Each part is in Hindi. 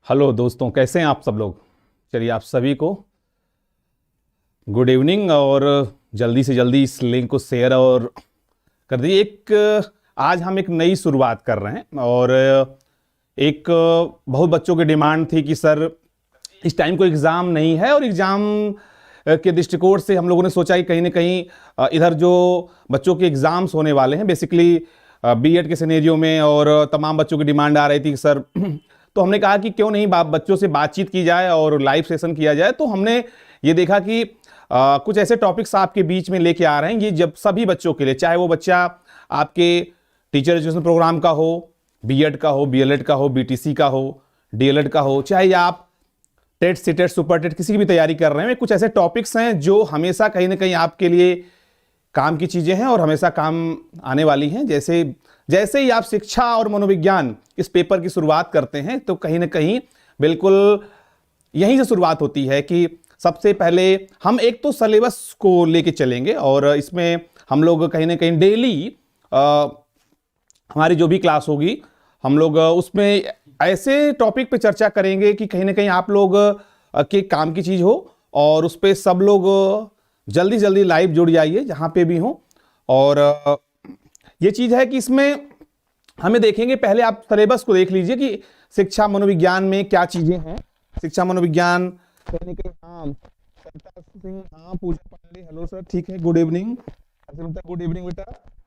हेलो दोस्तों, कैसे हैं आप सब लोग। चलिए, आप सभी को गुड इवनिंग। और जल्दी से जल्दी इस लिंक को शेयर और कर दीजिए। आज हम एक नई शुरुआत कर रहे हैं और एक बहुत बच्चों की डिमांड थी कि सर इस टाइम को एग्ज़ाम नहीं है और एग्ज़ाम के दृष्टिकोण से हम लोगों ने सोचा कि कहीं ना कहीं इधर जो बच्चों के एग्ज़ाम्स होने वाले हैं बेसिकली बीएड के सिनेरियो में, और तमाम बच्चों की डिमांड आ रही थी कि सर तो हमने कहा कि क्यों नहीं बच्चों से बातचीत की जाए और लाइव सेशन किया जाए। तो हमने ये देखा कि कुछ ऐसे टॉपिक्स आपके बीच में लेके आ रहे हैं, ये जब सभी बच्चों के लिए, चाहे वो बच्चा आपके टीचर एजुकेशन प्रोग्राम का हो, बीएड का हो, बीएलएड का हो, बीटीसी का हो, डीएलएड का हो, चाहे आप टेट सीटेट सुपर टेट किसी की भी तैयारी कर रहे हैं, कुछ ऐसे टॉपिक्स हैं जो हमेशा कहीं ना कहीं आपके लिए काम की चीजें हैं और हमेशा काम आने वाली हैं। जैसे जैसे ही आप शिक्षा और मनोविज्ञान इस पेपर की शुरुआत करते हैं तो कहीं ना कहीं बिल्कुल यहीं से शुरुआत होती है कि सबसे पहले हम एक तो सिलेबस को लेके चलेंगे और इसमें हम लोग कहीं ना कहीं डेली हमारी जो भी क्लास होगी हम लोग उसमें ऐसे टॉपिक पे चर्चा करेंगे कि कहीं ना कहीं आप लोग के काम की चीज हो और उस पर सब लोग जल्दी जल्दी लाइव जुड़ जाइए जहां पे भी हो। और ये चीज है कि इसमें हमें देखेंगे, पहले आप सिलेबस को देख लीजिए कि शिक्षा मनोविज्ञान में क्या चीजें हैं। शिक्षा मनोविज्ञान कहीं ना कहीं, हाँ सरताज सिंह, हाँ पूजा पांडे, हेलो सर, ठीक है, गुड इवनिंग, गुड इवनिंग बेटा।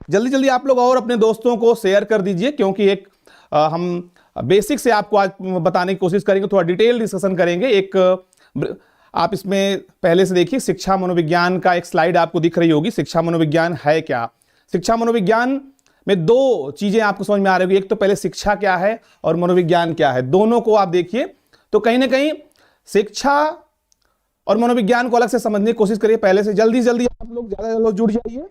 जल्दी जल्दी आप लोग और अपने दोस्तों को शेयर कर दीजिए, क्योंकि एक हम बेसिक से आपको आज बताने की कोशिश करेंगे, थोड़ा डिटेल डिस्कशन करेंगे। आप इसमें पहले से देखिए, शिक्षा मनोविज्ञान का एक स्लाइड आपको दिख रही होगी। शिक्षा मनोविज्ञान है क्या? शिक्षा मनोविज्ञान में दो चीजें आपको समझ में आ रही होगी, एक तो पहले शिक्षा क्या है और मनोविज्ञान क्या है, दोनों को आप देखिए तो कहीं ना कहीं शिक्षा और मनोविज्ञान को अलग से समझने की कोशिश करिए पहले से। जल्दी जल्दी आप लोग ज्यादा लोग जुड़ जाइए।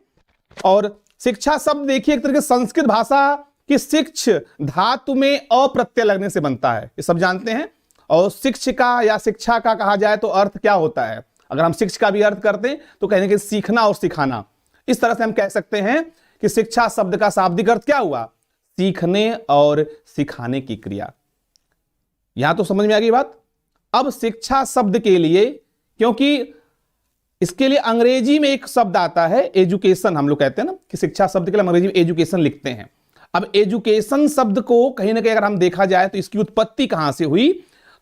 और शिक्षा शब्द देखिए, एक तरह से संस्कृत भाषा की शिक्ष धातु में अप्रत्यय लगने से बनता है, ये सब जानते हैं। और शिक्षिका या शिक्षा का कहा जाए तो अर्थ क्या होता है, अगर हम शिक्ष का भी अर्थ करते हैं तो कहने के सीखना और सिखाना, इस तरह से हम कह सकते हैं कि शिक्षा शब्द का शाब्दिक अर्थ क्या हुआ, सीखने और सिखाने की क्रिया। यहां तो समझ में आ गई बात। अब शिक्षा शब्द के लिए, क्योंकि इसके लिए अंग्रेजी में एक शब्द आता है एजुकेशन, हम लोग कहते हैं ना कि शिक्षा शब्द के लिए अंग्रेजी में एजुकेशन लिखते हैं। अब एजुकेशन शब्द को कहीं ना कहीं अगर हम देखा जाए तो इसकी उत्पत्ति कहां से हुई,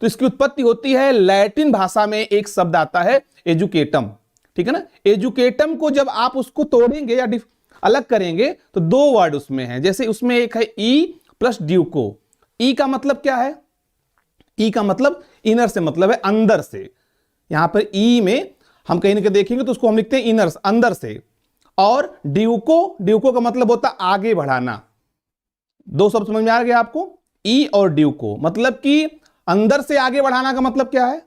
तो इसकी उत्पत्ति होती है लैटिन भाषा में एक शब्द आता है एजुकेटम, ठीक है ना। एजुकेटम को जब आप उसको तोड़ेंगे या अलग करेंगे तो दो वर्ड उसमें हैं। जैसे उसमें एक है ई प्लस ड्यूको। ई का मतलब क्या है? ई का मतलब इनर से मतलब है अंदर से। यहां पर ई में हम कहीं ना कहीं देखेंगे तो उसको हम लिखते हैं इनर, अंदर से। और ड्यूको, ड्यूको का मतलब होता है आगे बढ़ाना। दो शब्द समझ में आ गया आपको, ई और ड्यूको। मतलब कि अंदर से आगे बढ़ाना का मतलब क्या है?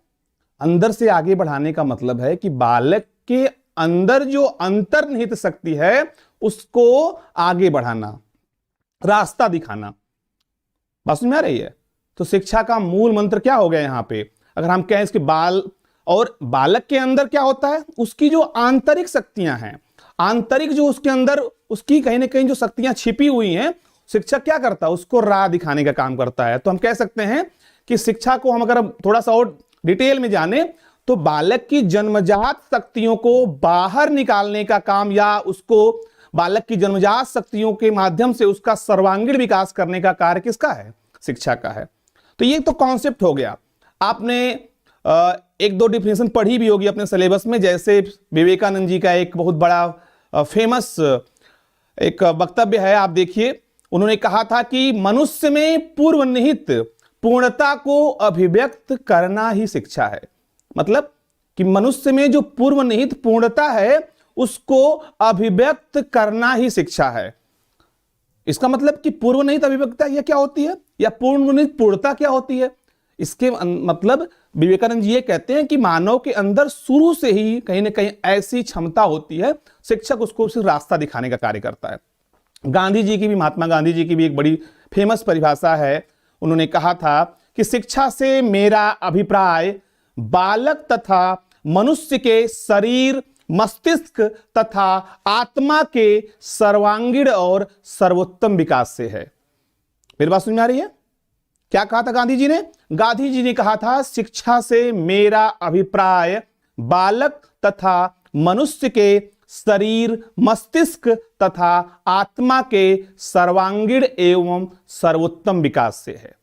अंदर से आगे बढ़ाने का मतलब है कि बालक के अंदर जो अंतर्निहित शक्ति है उसको आगे बढ़ाना, रास्ता दिखाना। बात समझ में आ रही है? तो शिक्षा का मूल मंत्र क्या हो गया यहां पे, अगर हम कहें इसके बालक के अंदर क्या होता है, उसकी जो आंतरिक शक्तियां हैं, आंतरिक जो उसके अंदर उसकी कहीं ना कहीं जो शक्तियां छिपी हुई हैं, शिक्षक क्या करता है, उसको राह दिखाने का काम करता है। तो हम कह सकते हैं कि शिक्षा को हम अगर थोड़ा सा और डिटेल में जाने तो बालक की जन्मजात शक्तियों को बाहर निकालने का काम, या उसको बालक की जन्मजात शक्तियों के माध्यम से उसका सर्वांगीण विकास करने का कार्य किसका है? शिक्षा का है। तो ये तो कॉन्सेप्ट हो गया। आपने एक दो डिफिनेशन पढ़ी भी होगी अपने सिलेबस में, जैसे विवेकानंद जी का एक बहुत बड़ा फेमस एक वक्तव्य है, आप देखिए। उन्होंने कहा था कि मनुष्य में पूर्व निहित पूर्णता को अभिव्यक्त करना ही शिक्षा है। मतलब कि मनुष्य में जो पूर्व निहित पूर्णता है उसको अभिव्यक्त करना ही शिक्षा है। इसका मतलब कि पूर्व निहित अभिव्यक्ता यह क्या होती है, या पूर्व निहित पूर्णता क्या होती है? इसके मतलब विवेकानंद जी ये कहते हैं कि मानव के अंदर शुरू से ही कहीं ना कहीं ऐसी क्षमता होती है, शिक्षक उसको सिर्फ रास्ता दिखाने का कार्य करता है। गांधी जी की भी, महात्मा गांधी जी की भी एक बड़ी फेमस परिभाषा है। उन्होंने कहा था कि शिक्षा से मेरा अभिप्राय बालक तथा मनुष्य के शरीर, मस्तिष्क तथा आत्मा के सर्वांगीण और सर्वोत्तम विकास से है। मेरी बात समझ में आ रही है? क्या कहा था गांधी जी ने? गांधी जी ने कहा था शिक्षा से मेरा अभिप्राय बालक तथा मनुष्य के शरीर, मस्तिष्क तथा आत्मा के सर्वांगीण एवं सर्वोत्तम विकास से है।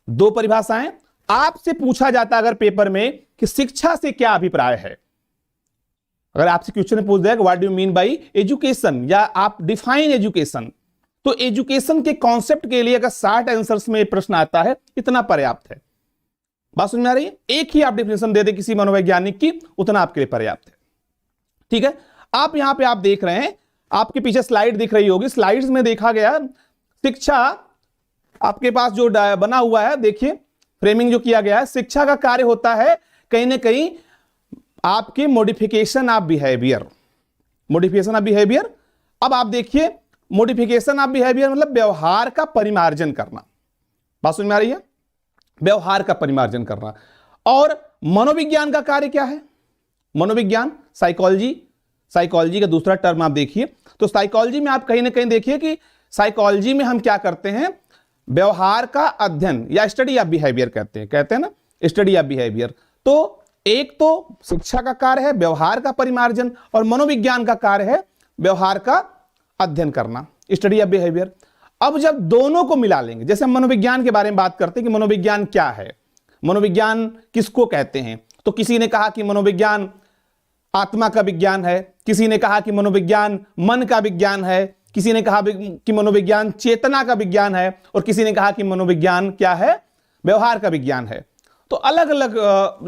दो परिभाषाएं आपसे पूछा जाता अगर पेपर में कि शिक्षा से क्या अभिप्राय है। अगर आपसे क्वेश्चन पूछ दिया what do you mean by education, या आप डिफाइन एजुकेशन, तो एजुकेशन के कॉन्सेप्ट के लिए अगर 60 आंसर्स में प्रश्न आता है, इतना पर्याप्त है। बात समझ में आ रही है? एक ही आप डिफिनेशन दे दे किसी मनोवैज्ञानिक की, उतना आपके लिए पर्याप्त है। ठीक है, आप यहां पे आप देख रहे हैं, आपके पीछे स्लाइड दिख रही होगी, स्लाइड्स में देखा गया शिक्षा आपके पास जो बना हुआ है, देखिए फ्रेमिंग जो किया गया है, शिक्षा का कार्य होता है कहीं ना कहीं आपके modification of behaviour, modification of behaviour. अब आप देखिए मॉडिफिकेशन ऑफ बिहेवियर मतलब व्यवहार का परिमार्जन करना। बात समझ में आ रही है? व्यवहार का परिमार्जन करना। और मनोविज्ञान का कार्य क्या है? मनोविज्ञान साइकोलॉजी, साइकोलॉजी का दूसरा टर्म आप देखिए, तो साइकोलॉजी में आप कहीं ना कहीं देखिए कि साइकोलॉजी में हम क्या करते हैं, व्यवहार का अध्ययन या स्टडी ऑफ बिहेवियर कहते हैं ना, स्टडी ऑफ बिहेवियर। तो एक तो शिक्षा का कार्य है व्यवहार का परिमार्जन, और मनोविज्ञान का कार्य है व्यवहार का अध्ययन करना, स्टडी ऑफ बिहेवियर। अब जब दोनों को मिला लेंगे, जैसे हम मनोविज्ञान के बारे में बात करते हैं कि मनोविज्ञान क्या है, मनोविज्ञान किसको कहते हैं, तो किसी ने कहा कि मनोविज्ञान आत्मा का विज्ञान है, किसी ने कहा कि मनोविज्ञान मन का विज्ञान है, किसी ने कहा कि मनोविज्ञान चेतना का विज्ञान है, और किसी ने कहा कि मनोविज्ञान क्या है, व्यवहार का विज्ञान है। तो अलग अलग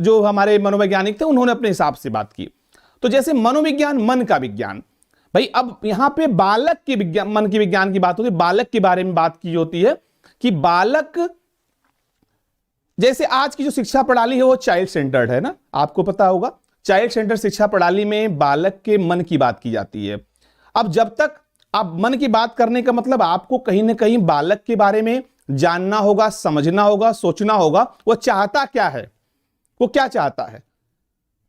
जो हमारे मनोवैज्ञानिक थे उन्होंने अपने हिसाब से बात की। तो जैसे मनोविज्ञान मन का विज्ञान, भाई अब यहां पे बालक के विज्ञान, मन के विज्ञान की बात होती है, बालक के बारे में बात की होती है कि बालक, जैसे आज की जो शिक्षा प्रणाली है वो चाइल्ड सेंटर्ड है ना, आपको पता होगा चाइल्ड सेंटर शिक्षा प्रणाली में बालक के मन की बात की जाती है। अब जब तक आप मन की बात करने का मतलब आपको कहीं ना कहीं बालक के बारे में जानना होगा, समझना होगा, सोचना होगा, वो चाहता क्या है, वो क्या चाहता है।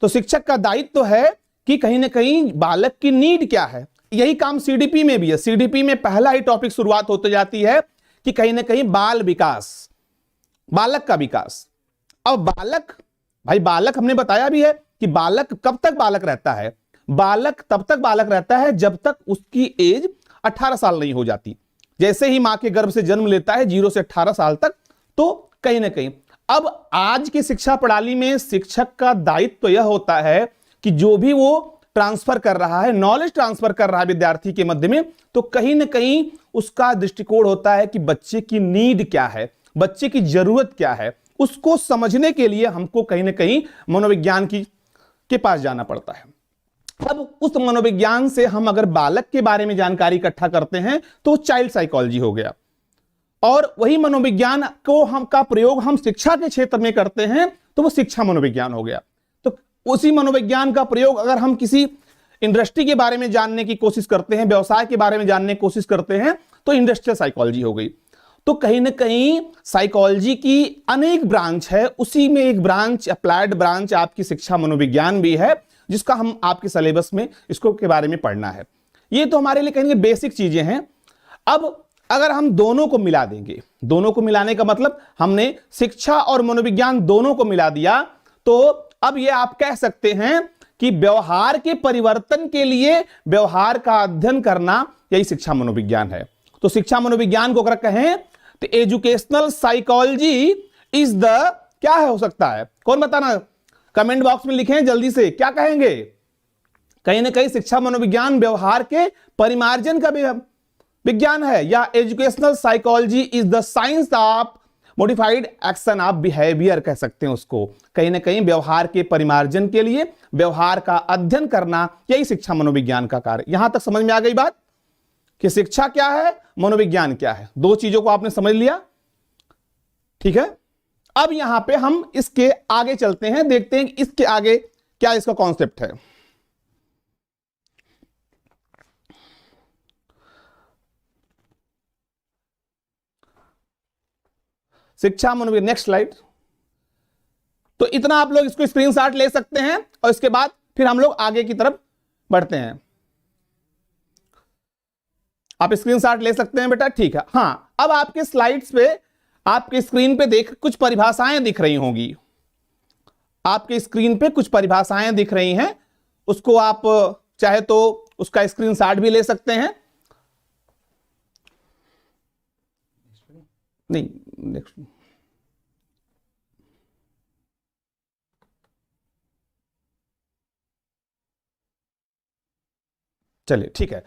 तो शिक्षक का दायित्व तो है कि कहीं ना कहीं बालक की नीड क्या है। यही काम सीडीपी में भी है। सीडीपी में पहला ही टॉपिक शुरुआत होती जाती है कि कहीं ना कहीं बाल विकास, बालक का विकास। अब बालक, भाई बालक हमने बताया भी है कि बालक कब तक बालक रहता है, बालक तब तक बालक रहता है जब तक उसकी एज 18 साल नहीं हो जाती। जैसे ही मां के गर्भ से जन्म लेता है 0 से 18 साल तक, तो कहीं ना कहीं अब आज की शिक्षा प्रणाली में शिक्षक का दायित्व तो यह होता है कि जो भी वो ट्रांसफर कर रहा है, नॉलेज ट्रांसफर कर रहा है विद्यार्थी के मध्य में, तो कहीं ना कहीं उसका दृष्टिकोण होता है कि बच्चे की नीड क्या है, बच्चे की जरूरत क्या है। उसको समझने के लिए हमको कहीं ना कहीं मनोविज्ञान के पास जाना पड़ता है। अब उस मनोविज्ञान से हम अगर बालक के बारे में जानकारी इकट्ठा करते हैं तो चाइल्ड साइकोलॉजी हो गया, और वही मनोविज्ञान को हम का प्रयोग हम शिक्षा के क्षेत्र में करते हैं तो वो शिक्षा मनोविज्ञान हो गया। तो उसी मनोविज्ञान का प्रयोग अगर हम किसी इंडस्ट्री के बारे में जानने की कोशिश करते हैं, व्यवसाय के बारे में जानने की कोशिश करते हैं, तो इंडस्ट्रियल साइकोलॉजी हो गई। तो कहीं ना कहीं साइकोलॉजी की अनेक ब्रांच है, उसी में एक ब्रांच, अप्लाइड ब्रांच आपकी शिक्षा मनोविज्ञान भी है, जिसका हम आपके सिलेबस में इसको के बारे में पढ़ना है। ये तो हमारे लिए कहेंगे बेसिक चीजें हैं। अब अगर हम दोनों को मिला देंगे, दोनों को मिलाने का मतलब हमने शिक्षा और मनोविज्ञान दोनों को मिला दिया, तो अब ये आप कह सकते हैं कि व्यवहार के परिवर्तन के लिए व्यवहार का अध्ययन करना यही शिक्षा मनोविज्ञान है। तो शिक्षा मनोविज्ञान को अगर कहें तो एजुकेशनल साइकोलॉजी इज द, क्या है हो सकता है, कौन बताना, कमेंट बॉक्स में लिखें जल्दी से, क्या कहेंगे। कहीं ना कहीं शिक्षा मनोविज्ञान व्यवहार के परिमार्जन का विज्ञान है, या educational psychology is the science of modified action of behaviour कह सकते हैं उसको। कहीं ना कहीं व्यवहार के परिमार्जन के लिए व्यवहार का अध्ययन करना यही शिक्षा मनोविज्ञान का कार्य। यहां तक समझ में आ गई बात कि शिक्षा क्या है, मनोविज्ञान क्या है, दो चीजों को आपने समझ लिया। ठीक है, अब यहां पे हम इसके आगे चलते हैं, देखते हैं इसके आगे क्या इसका कॉन्सेप्ट है। शिक्षा मनोविज्ञान, नेक्स्ट स्लाइड। तो इतना आप लोग इसको स्क्रीनशॉट ले सकते हैं, और इसके बाद फिर हम लोग आगे की तरफ बढ़ते हैं। आप स्क्रीनशॉट ले सकते हैं बेटा, ठीक है। हाँ, अब आपके स्लाइड्स पे आपके स्क्रीन पे देख कुछ परिभाषाएं दिख रही होंगी, आपके स्क्रीन पे कुछ परिभाषाएं दिख रही हैं, उसको आप चाहे तो उसका स्क्रीनशॉट भी ले सकते हैं। नहीं, नेक्स्ट। चलिए ठीक है।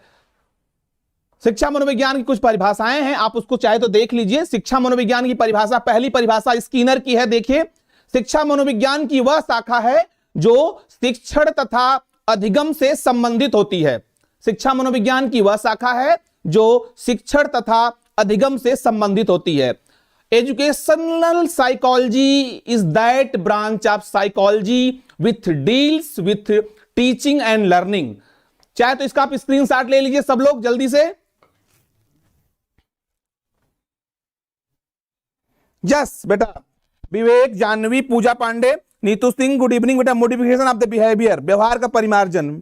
शिक्षा मनोविज्ञान की कुछ परिभाषाएं हैं, आप उसको चाहे तो देख लीजिए। शिक्षा मनोविज्ञान की परिभाषा, पहली परिभाषा स्किनर की है। देखिए, शिक्षा मनोविज्ञान की वह शाखा है जो शिक्षण तथा अधिगम से संबंधित होती है। शिक्षा मनोविज्ञान की वह शाखा है जो शिक्षण तथा अधिगम से संबंधित होती है। Educational psychology is that branch of psychology with deals with teaching and learning. चाहे तो इसका आप स्क्रीनशॉट ले लीजिए सब लोग जल्दी से। यस बेटा, विवेक, जानवी, पूजा पांडे, नीतू सिंह, गुड इवनिंग बेटा। मोडिफिकेशन ऑफ द बिहेवियर, व्यवहार का परिमार्जन।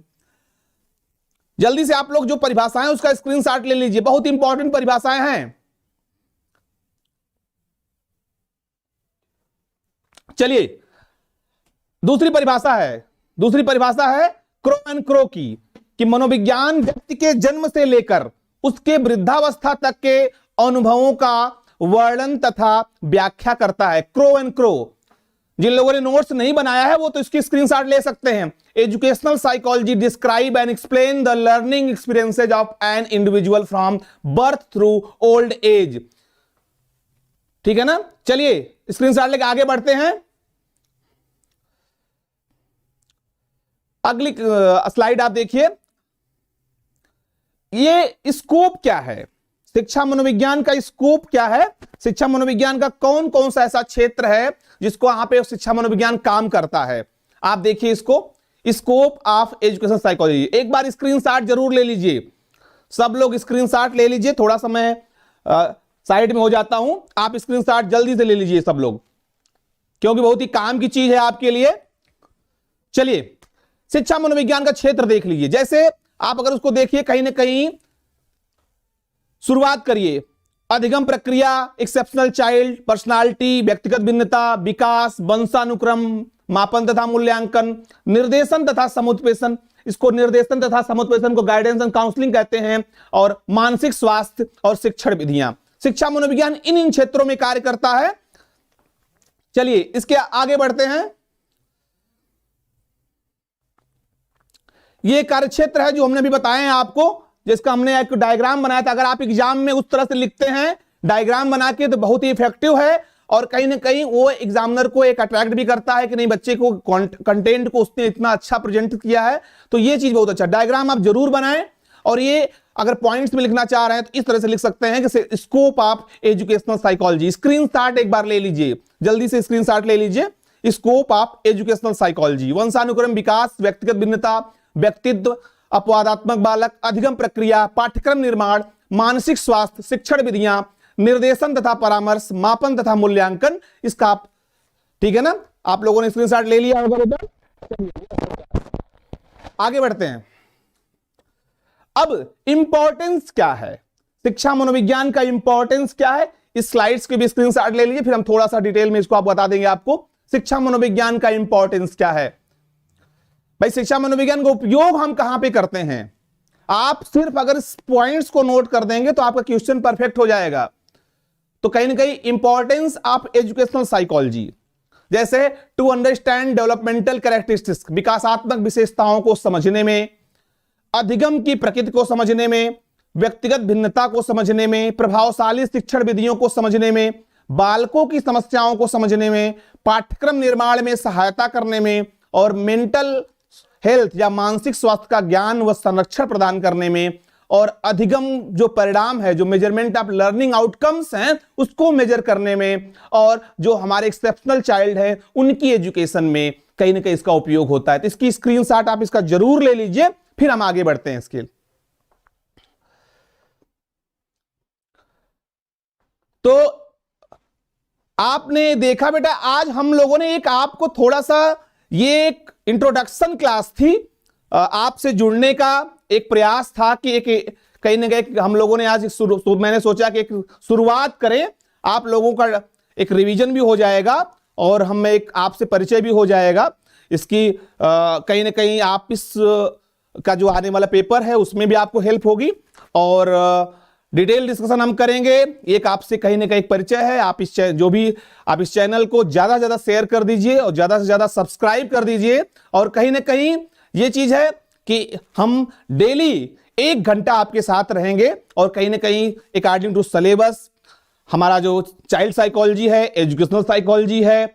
जल्दी से आप लोग जो परिभाषाएं उसका स्क्रीनशॉट ले लीजिए, बहुत इंपॉर्टेंट परिभाषाएं हैं। चलिए, दूसरी परिभाषा है क्रो एंड क्रो की, कि मनोविज्ञान व्यक्ति के जन्म से लेकर उसके वृद्धावस्था तक के अनुभवों का वर्णन तथा व्याख्या करता है। क्रो एंड क्रो, जिन लोगों ने नोट्स नहीं बनाया है वो तो इसकी स्क्रीनशॉट ले सकते हैं। Educational psychology describe and explain the learning experiences of an individual from birth through old age. ठीक है ना। चलिए स्क्रीनशॉट लेकर आगे बढ़ते हैं। अगली स्लाइड आप देखिए, ये स्कोप क्या है, शिक्षा मनोविज्ञान का स्कोप क्या है, शिक्षा मनोविज्ञान का कौन कौन सा ऐसा क्षेत्र है जिसको यहां पे शिक्षा मनोविज्ञान काम करता है। आप देखिए इसको, स्कोप ऑफ एजुकेशन साइकोलॉजी। एक बार स्क्रीनशॉट जरूर ले लीजिए, सब लोग स्क्रीनशॉट ले लीजिए। थोड़ा सा मैं साइड में हो जाता हूं, आप स्क्रीनशॉट जल्दी से ले लीजिए सब लोग, क्योंकि बहुत ही काम की चीज है आपके लिए। चलिए, शिक्षा मनोविज्ञान का क्षेत्र देख लीजिए। जैसे आप अगर उसको देखिए, कहीं ना कहीं शुरुआत करिए। अधिगम प्रक्रिया, एक्सेप्शनल चाइल्ड, पर्सनालिटी, व्यक्तिगत भिन्नता, विकास, वंशानुक्रम, मापन तथा मूल्यांकन, निर्देशन तथा समुपदेशन, इसको निर्देशन तथा समुपदेशन को गाइडेंस एंड काउंसलिंग कहते हैं, और मानसिक स्वास्थ्य और शिक्षण विधियां। शिक्षा मनोविज्ञान इन क्षेत्रों में कार्य करता है। चलिए इसके आगे बढ़ते हैं। ये कार्य क्षेत्र है जो हमने भी बताए हैं आपको, जिसका हमने एक डायग्राम बनाया था। अगर आप एग्जाम में उस तरह से लिखते हैं डायग्राम बना के तो बहुत ही इफेक्टिव है, और कहीं ना कहीं वो एग्जामिनर को एक अट्रैक्ट भी करता है कि नहीं, बच्चे को कंटेंट को उसने इतना अच्छा प्रेजेंट किया है। तो ये चीज बहुत अच्छा, डायग्राम आप जरूर बनाएं। और ये अगर पॉइंट्स में लिखना चाह रहे हैं तो इस तरह से लिख सकते हैं कि scope of educational psychology. Screenshot एक बार ले लीजिए, जल्दी से स्क्रीनशॉट ले लीजिए। स्कोप ऑफ एजुकेशनल साइकोलॉजी, वंशानुक्रम, विकास, व्यक्तिगत भिन्नता, व्यक्तित्व, अपवादात्मक बालक, अधिगम प्रक्रिया, पाठ्यक्रम निर्माण, मानसिक स्वास्थ्य, शिक्षण विधियां, निर्देशन तथा परामर्श, मापन तथा मूल्यांकन। इसका आप, ठीक है ना, आप लोगों ने स्क्रीनशॉट ले लिया होगा बेटा। आगे बढ़ते हैं। अब इंपॉर्टेंस क्या है, शिक्षा मनोविज्ञान का इंपॉर्टेंस क्या है, इस स्लाइड्स के भी स्क्रीनशॉट ले लीजिए, फिर हम थोड़ा सा डिटेल में इसको आप बता देंगे आपको शिक्षा मनोविज्ञान का इंपॉर्टेंस क्या है। भाई शिक्षा मनोविज्ञान का उपयोग हम कहां पे करते हैं, आप सिर्फ अगर इस पॉइंट्स को नोट कर देंगे तो आपका क्वेश्चन परफेक्ट हो जाएगा। तो कहीं ना कहीं इंपॉर्टेंस ऑफ एजुकेशनल साइकोलॉजी, जैसे टू अंडरस्टैंड डेवलपमेंटल कैरेक्टरिस्टिक्स, विकासात्मक विशेषताओं को समझने में, अधिगम की प्रकृति को समझने में, व्यक्तिगत भिन्नता को समझने में, प्रभावशाली शिक्षण विधियों को समझने में, बालकों की समस्याओं को समझने में, पाठ्यक्रम निर्माण में सहायता करने में, और मेंटल हेल्थ या मानसिक स्वास्थ्य का ज्ञान व संरक्षण प्रदान करने में, और अधिगम जो परिणाम है, जो मेजरमेंट ऑफ लर्निंग आउटकम्स हैं उसको मेजर करने में, और जो हमारे एक्सेप्शनल चाइल्ड है उनकी एजुकेशन में कहीं ना कहीं इसका उपयोग होता है। तो इसकी स्क्रीनशॉट आप इसका जरूर ले लीजिए, फिर हम आगे बढ़ते हैं इसके। तो आपने देखा बेटा, आज हम लोगों ने एक आपको थोड़ा सा, ये एक इंट्रोडक्शन क्लास थी, आपसे जुड़ने का एक प्रयास था कि एक कहीं ना कहीं हम लोगों ने आज मैंने सोचा कि एक शुरुआत करें आप लोगों का एक रिवीजन भी हो जाएगा और हमें एक आपसे परिचय भी हो जाएगा। इसकी कहीं ना कहीं आप इस का जो आने वाला पेपर है उसमें भी आपको हेल्प होगी और डिटेल डिस्कशन हम करेंगे। एक आपसे कहीं ना कहीं परिचय है। आप इस चैनल को ज्यादा से ज्यादा शेयर कर दीजिए और ज्यादा से ज्यादा सब्सक्राइब कर दीजिए। और कहीं ना कहीं ये चीज है कि हम डेली 1 घंटा आपके साथ रहेंगे और कहीं ना कहीं अकॉर्डिंग टू सिलेबस हमारा जो चाइल्ड साइकोलॉजी है, एजुकेशनल साइकोलॉजी है,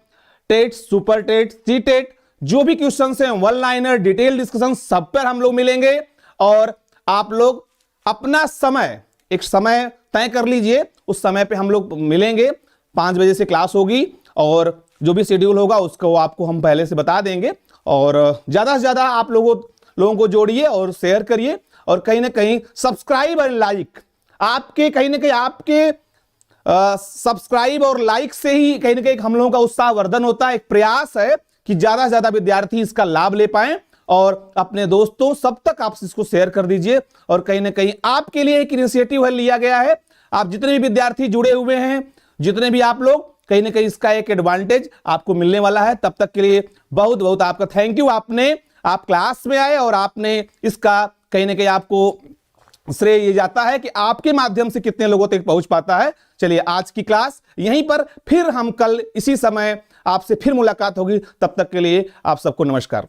TET, super TET, C TET, जो भी क्वेश्चन हैं, वन लाइनर, डिटेल डिस्कशन, सब पर हम लोग मिलेंगे। और आप लोग अपना समय, एक समय तय कर लीजिए, उस समय पे हम लोग मिलेंगे। 5 बजे से क्लास होगी और जो भी शेड्यूल होगा उसको आपको हम पहले से बता देंगे। और ज्यादा से ज्यादा आप लोगों को जोड़िए और शेयर करिए और कहीं ना कहीं सब्सक्राइब और लाइक, आपके कहीं ना कहीं आपके सब्सक्राइब और लाइक से ही कहीं ना कहीं हम लोगों का उत्साहवर्धन होता है। एक प्रयास है कि ज्यादा से ज्यादा विद्यार्थी इसका लाभ ले पाएं और अपने दोस्तों सब तक आप इसको शेयर कर दीजिए। और कहीं ना कहीं आपके लिए एक इनिशिएटिव है लिया गया है। आप जितने भी विद्यार्थी जुड़े हुए हैं, जितने भी आप लोग, कहीं ना कहीं इसका एक एडवांटेज आपको मिलने वाला है। तब तक के लिए बहुत बहुत आपका थैंक यू। आप क्लास में आए और आपने इसका कहीं ना कहीं आपको श्रेय ये जाता है कि आपके माध्यम से कितने लोगों तक पहुंच पाता है। चलिए आज की क्लास यहीं पर, फिर हम कल इसी समय आपसे फिर मुलाकात होगी। तब तक के लिए आप सबको नमस्कार।